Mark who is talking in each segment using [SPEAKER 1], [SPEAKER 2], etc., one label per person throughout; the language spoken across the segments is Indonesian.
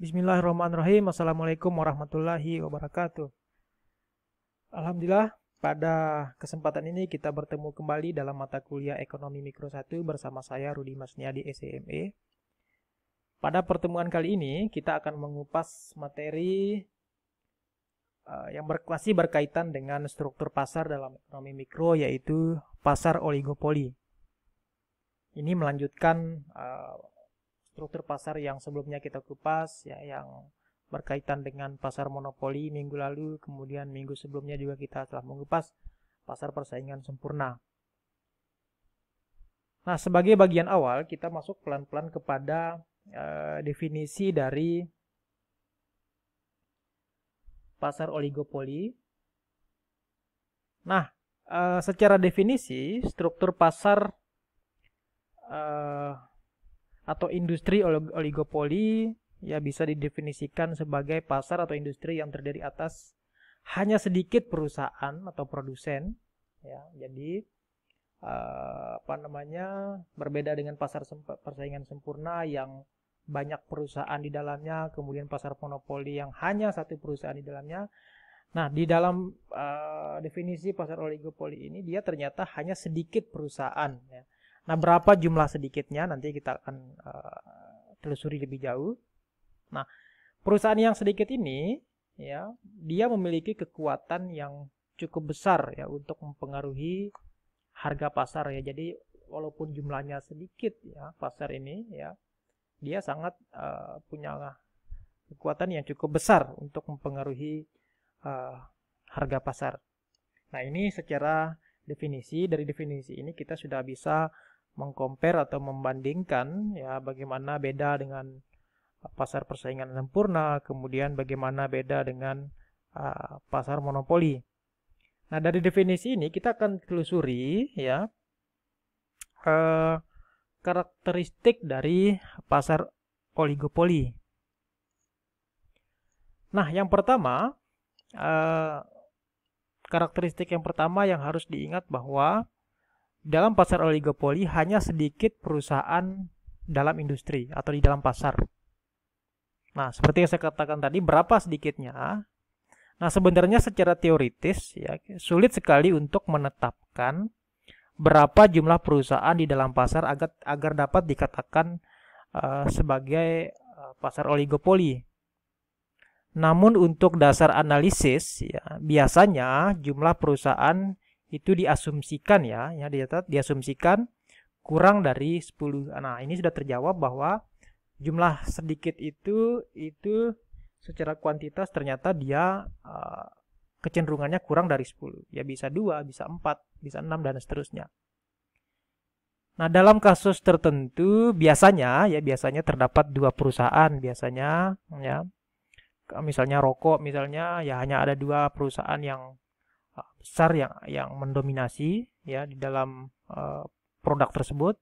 [SPEAKER 1] Bismillahirrahmanirrahim. Assalamualaikum warahmatullahi wabarakatuh. Alhamdulillah, pada kesempatan ini kita bertemu kembali dalam mata kuliah Ekonomi Mikro 1 bersama saya Rudi Masniadi SEME. Pada pertemuan kali ini kita akan mengupas materi yang masih berkaitan dengan struktur pasar dalam ekonomi mikro, yaitu pasar oligopoli. Ini melanjutkan struktur pasar yang sebelumnya kita kupas, ya, yang berkaitan dengan pasar monopoli minggu lalu, kemudian minggu sebelumnya juga kita telah mengupas pasar persaingan sempurna. Nah, sebagai bagian awal kita masuk pelan-pelan kepada definisi dari pasar oligopoli. Nah, secara definisi struktur pasar atau industri oligopoli ya bisa didefinisikan sebagai pasar atau industri yang terdiri atas hanya sedikit perusahaan atau produsen, ya. Jadi berbeda dengan pasar persaingan sempurna yang banyak perusahaan di dalamnya, kemudian pasar monopoli yang hanya satu perusahaan di dalamnya. Nah, di dalam definisi pasar oligopoli ini dia ternyata hanya sedikit perusahaan, ya. Nah, berapa jumlah sedikitnya nanti kita akan telusuri lebih jauh. Nah, perusahaan yang sedikit ini, ya, dia memiliki kekuatan yang cukup besar, ya, untuk mempengaruhi harga pasar, ya. Jadi walaupun jumlahnya sedikit, ya, pasar ini, ya, dia sangat punya kekuatan yang cukup besar untuk mempengaruhi harga pasar. Nah, ini secara definisi. Dari definisi ini kita sudah bisa mengcompare atau membandingkan, ya, bagaimana beda dengan pasar persaingan sempurna, kemudian bagaimana beda dengan pasar monopoli. Nah, dari definisi ini kita akan telusuri, ya, karakteristik dari pasar oligopoli. Nah, yang pertama, karakteristik yang pertama yang harus diingat bahwa dalam pasar oligopoli hanya sedikit perusahaan dalam industri atau di dalam pasar. Nah, seperti yang saya katakan tadi, berapa sedikitnya? Nah, sebenarnya secara teoritis, ya, sulit sekali untuk menetapkan berapa jumlah perusahaan di dalam pasar agar dapat dikatakan sebagai pasar oligopoli. Namun untuk dasar analisis, ya, biasanya jumlah perusahaan itu diasumsikan, ya, diasumsikan kurang dari 10. Nah, ini sudah terjawab bahwa jumlah sedikit itu secara kuantitas ternyata dia kecenderungannya kurang dari 10. Ya, bisa 2, bisa 4, bisa 6 dan seterusnya. Nah, dalam kasus tertentu biasanya terdapat 2 perusahaan biasanya, ya. Misalnya rokok, misalnya, ya, hanya ada 2 perusahaan yang besar yang mendominasi, ya, di dalam produk tersebut.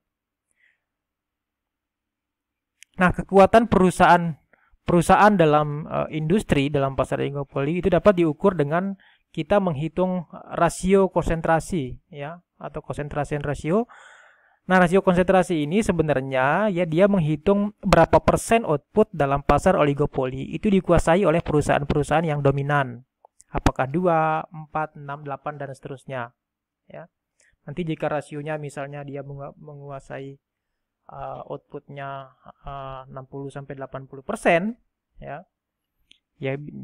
[SPEAKER 1] Nah, kekuatan perusahaan dalam industri dalam pasar oligopoli itu dapat diukur dengan kita menghitung rasio konsentrasi, ya, atau concentration ratio. Nah, rasio konsentrasi ini sebenarnya, ya, dia menghitung berapa persen output dalam pasar oligopoli itu dikuasai oleh perusahaan-perusahaan yang dominan. Apakah 2, 4, 6, 8 dan seterusnya, ya. Nanti jika rasionya misalnya dia menguasai outputnya 60-80%, ya,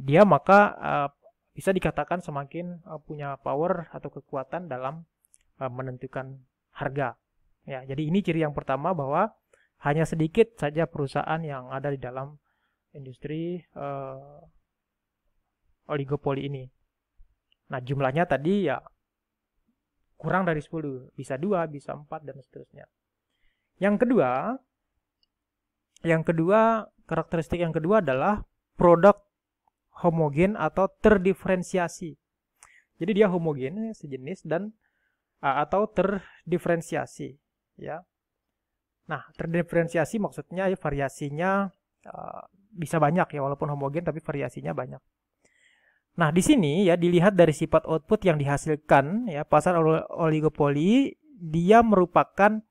[SPEAKER 1] dia maka bisa dikatakan semakin punya power atau kekuatan dalam menentukan harga, ya. Jadi ini ciri yang pertama bahwa hanya sedikit saja perusahaan yang ada di dalam industri oligopoli ini. Nah, jumlahnya tadi, ya, kurang dari 10, bisa 2, bisa 4 dan seterusnya. Yang kedua, karakteristik yang kedua adalah produk homogen atau terdiferensiasi. Jadi dia homogen, sejenis, dan atau terdiferensiasi, ya. Nah, terdiferensiasi maksudnya variasinya bisa banyak, ya, walaupun homogen tapi variasinya banyak. Nah, di sini, ya, dilihat dari sifat output yang dihasilkan, ya, pasar oligopoli dia merupakan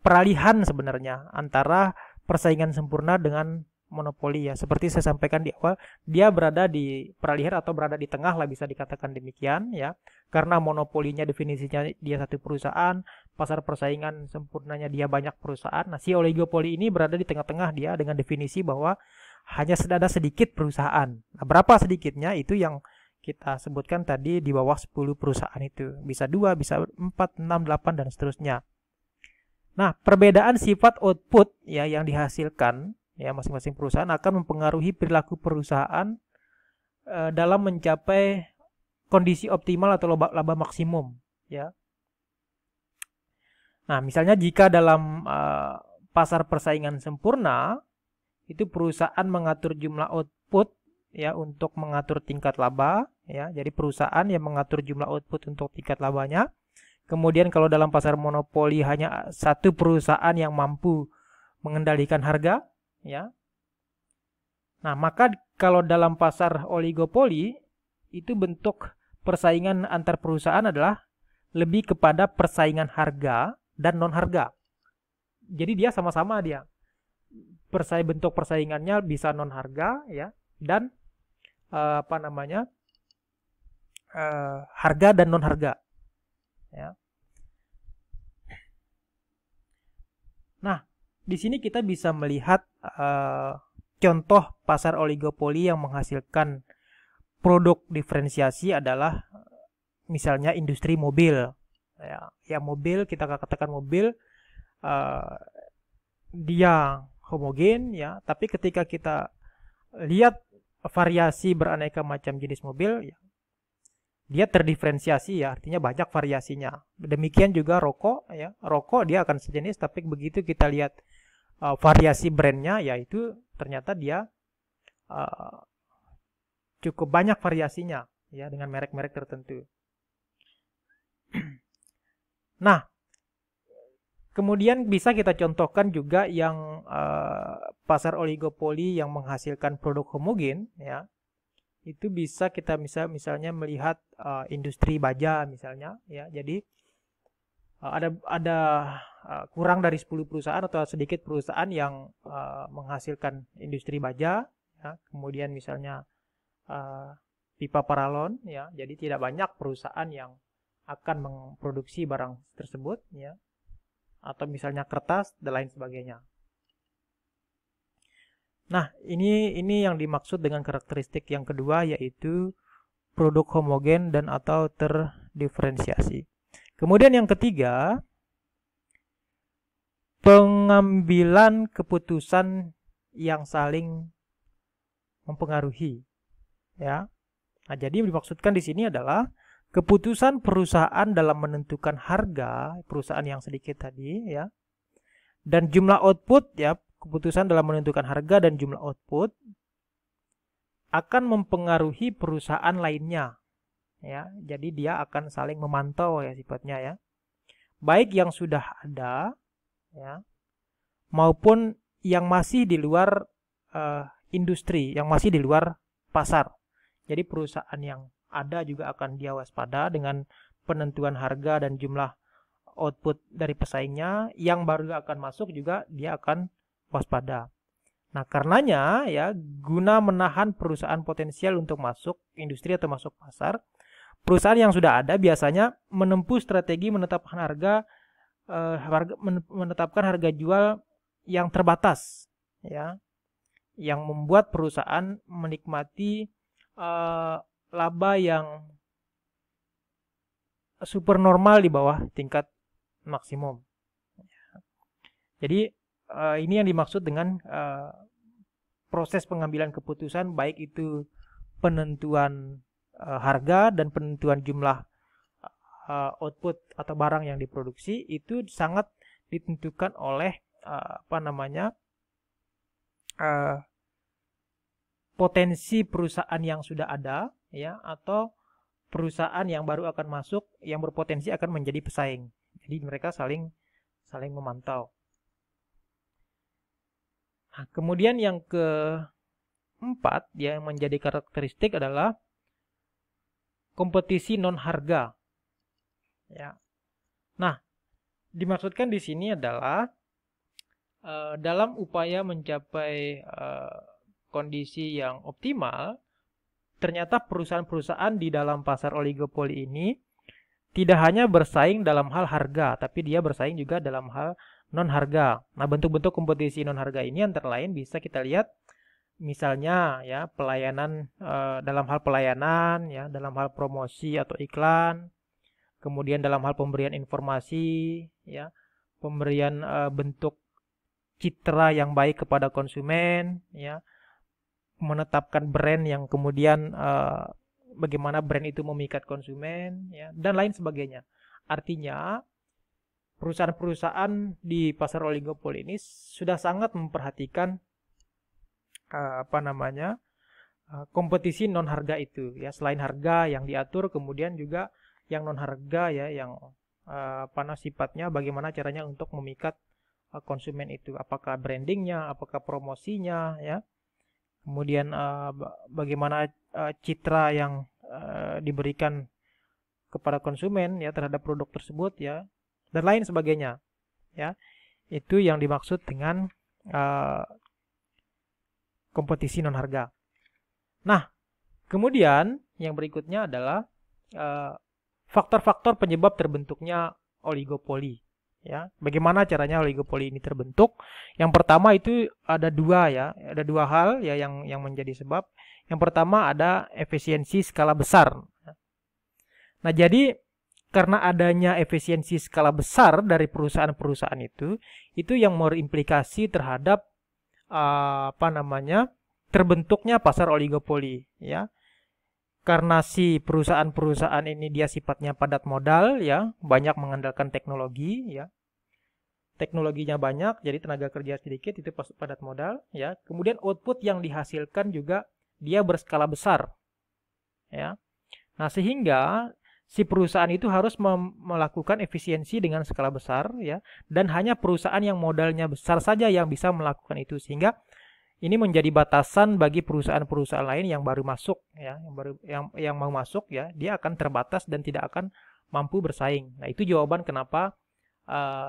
[SPEAKER 1] peralihan sebenarnya antara persaingan sempurna dengan monopoli ya. Seperti saya sampaikan di awal, dia berada di peralihan atau berada di tengah lah, bisa dikatakan demikian ya. Karena monopolinya definisinya dia satu perusahaan, pasar persaingan sempurnanya dia banyak perusahaan. Nah, si oligopoli ini berada di tengah-tengah dia dengan definisi bahwa hanya ada sedikit perusahaan. Nah, berapa sedikitnya itu yang kita sebutkan tadi, di bawah 10 perusahaan itu. Bisa 2, bisa 4, 6, 8 dan seterusnya. Nah, perbedaan sifat output ya yang dihasilkan ya masing-masing perusahaan akan mempengaruhi perilaku perusahaan dalam mencapai kondisi optimal atau laba maksimum ya. Nah, misalnya jika dalam pasar persaingan sempurna itu perusahaan mengatur jumlah output ya untuk mengatur tingkat laba ya. Jadi perusahaan yang mengatur jumlah output untuk tingkat labanya. Kemudian kalau dalam pasar monopoli hanya satu perusahaan yang mampu mengendalikan harga, ya. Nah, maka kalau dalam pasar oligopoli itu bentuk persaingan antar perusahaan adalah lebih kepada persaingan harga dan non harga. Jadi dia sama-sama dia. Bentuk persaingannya bisa non harga ya dan harga dan non harga. Ya. Nah, di sini kita bisa melihat contoh pasar oligopoli yang menghasilkan produk diferensiasi adalah misalnya industri mobil. Ya mobil, kita katakan mobil dia homogen ya, tapi ketika kita lihat variasi beraneka macam jenis mobil ya, dia terdiferensiasi ya, artinya banyak variasinya. Demikian juga rokok ya. Rokok dia akan sejenis, tapi begitu kita lihat variasi brandnya, yaitu ternyata dia cukup banyak variasinya ya dengan merek-merek tertentu. Nah, kemudian bisa kita contohkan juga yang pasar oligopoli yang menghasilkan produk homogen ya. Itu bisa kita misalnya melihat industri baja misalnya ya. Jadi ada kurang dari 10 perusahaan atau sedikit perusahaan yang menghasilkan industri baja ya. Kemudian misalnya pipa paralon ya. Jadi tidak banyak perusahaan yang akan memproduksi barang tersebut ya. Atau misalnya kertas dan lain sebagainya. Nah, ini yang dimaksud dengan karakteristik yang kedua, yaitu produk homogen dan atau terdiferensiasi. Kemudian yang ketiga, pengambilan keputusan yang saling mempengaruhi. Ya. Nah, jadi yang dimaksudkan di sini adalah keputusan perusahaan dalam menentukan harga perusahaan yang sedikit tadi ya. Dan jumlah output ya, keputusan dalam menentukan harga dan jumlah output akan mempengaruhi perusahaan lainnya ya. Jadi dia akan saling memantau ya sifatnya ya. Baik yang sudah ada ya maupun yang masih di luar industri, yang masih di luar pasar. Jadi perusahaan yang ada juga akan dia waspada dengan penentuan harga dan jumlah output dari pesaingnya. Yang baru akan masuk juga dia akan waspada. Nah, karenanya ya, guna menahan perusahaan potensial untuk masuk industri atau masuk pasar, perusahaan yang sudah ada biasanya menempuh strategi menetapkan harga jual yang terbatas ya, yang membuat perusahaan menikmati laba yang super normal di bawah tingkat maksimum. Jadi ini yang dimaksud dengan proses pengambilan keputusan, baik itu penentuan harga dan penentuan jumlah output atau barang yang diproduksi, itu sangat ditentukan oleh potensi perusahaan yang sudah ada ya, atau perusahaan yang baru akan masuk yang berpotensi akan menjadi pesaing. Jadi mereka saling memantau. Nah, kemudian yang keempat yang menjadi karakteristik adalah kompetisi non harga. Ya. Nah, dimaksudkan di sini adalah dalam upaya mencapai kondisi yang optimal, ternyata perusahaan-perusahaan di dalam pasar oligopoli ini tidak hanya bersaing dalam hal harga, tapi dia bersaing juga dalam hal non-harga. Nah, bentuk-bentuk kompetisi non-harga ini antara lain bisa kita lihat misalnya ya pelayanan, dalam hal pelayanan ya, dalam hal promosi atau iklan, kemudian dalam hal pemberian informasi ya, pemberian bentuk citra yang baik kepada konsumen ya, menetapkan brand yang kemudian bagaimana brand itu memikat konsumen ya, dan lain sebagainya. Artinya perusahaan-perusahaan di pasar oligopoli ini sudah sangat memperhatikan kompetisi non harga itu ya, selain harga yang diatur, kemudian juga yang non harga ya, yang sifatnya bagaimana caranya untuk memikat konsumen itu, apakah brandingnya, apakah promosinya ya, kemudian bagaimana citra yang diberikan kepada konsumen ya terhadap produk tersebut ya, dan lain sebagainya ya. Itu yang dimaksud dengan kompetisi non harga. Nah, kemudian yang berikutnya adalah faktor-faktor penyebab terbentuknya oligopoli ya. Bagaimana caranya oligopoli ini terbentuk? Yang pertama itu ada dua hal ya yang menjadi sebab. Yang pertama ada efisiensi skala besar. Nah, jadi karena adanya efisiensi skala besar dari perusahaan-perusahaan itu yang berimplikasi terhadap terbentuknya pasar oligopoli ya. Karena si perusahaan-perusahaan ini dia sifatnya padat modal ya, banyak mengandalkan teknologi ya. Teknologinya banyak, jadi tenaga kerja sedikit, itu padat modal ya. Kemudian output yang dihasilkan juga dia berskala besar ya. Nah, sehingga si perusahaan itu harus melakukan efisiensi dengan skala besar ya, dan hanya perusahaan yang modalnya besar saja yang bisa melakukan itu, sehingga ini menjadi batasan bagi perusahaan-perusahaan lain yang baru masuk ya, yang mau masuk ya, dia akan terbatas dan tidak akan mampu bersaing. Nah, itu jawaban kenapa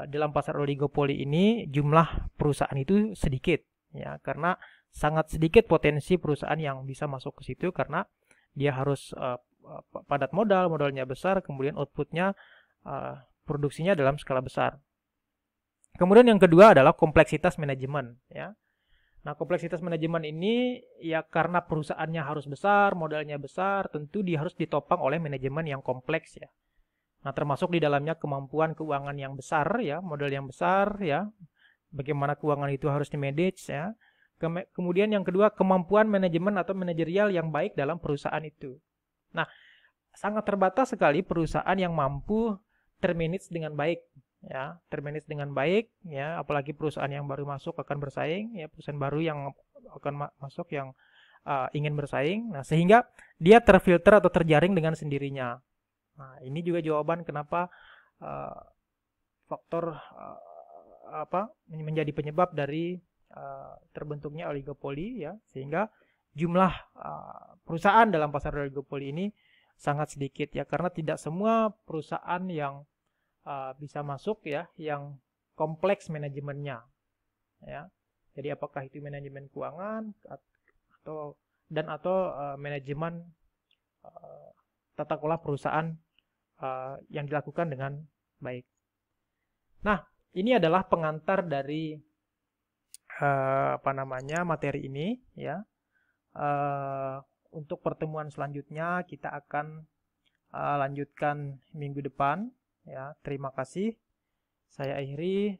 [SPEAKER 1] dalam pasar oligopoli ini jumlah perusahaan itu sedikit ya, karena sangat sedikit potensi perusahaan yang bisa masuk ke situ karena dia harus padat modalnya besar, kemudian outputnya produksinya dalam skala besar. Kemudian yang kedua adalah kompleksitas manajemen ya. Nah, kompleksitas manajemen ini ya karena perusahaannya harus besar, modalnya besar, tentu dia harus ditopang oleh manajemen yang kompleks ya. Nah, termasuk di dalamnya kemampuan keuangan yang besar ya, modal yang besar ya. Bagaimana keuangan itu harus di-manage ya. Kemudian yang kedua, kemampuan manajemen atau manajerial yang baik dalam perusahaan itu. Nah, sangat terbatas sekali perusahaan yang mampu termanage dengan baik ya, termanage dengan baik ya, apalagi perusahaan yang baru masuk akan bersaing ya, perusahaan baru yang akan masuk yang ingin bersaing. Nah, sehingga dia terfilter atau terjaring dengan sendirinya. Nah, ini juga jawaban kenapa faktor menjadi penyebab dari terbentuknya oligopoli ya, sehingga jumlah perusahaan dalam pasar oligopoli ini sangat sedikit ya, karena tidak semua perusahaan yang bisa masuk ya, yang kompleks manajemennya ya. Jadi apakah itu manajemen keuangan atau manajemen tata kelola perusahaan yang dilakukan dengan baik. Nah, ini adalah pengantar dari materi ini ya. Untuk pertemuan selanjutnya kita akan lanjutkan minggu depan ya. Terima kasih. Saya akhiri.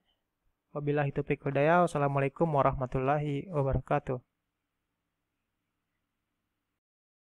[SPEAKER 1] Wabillahi taufiq wal hidayah. Wassalamualaikum warahmatullahi wabarakatuh.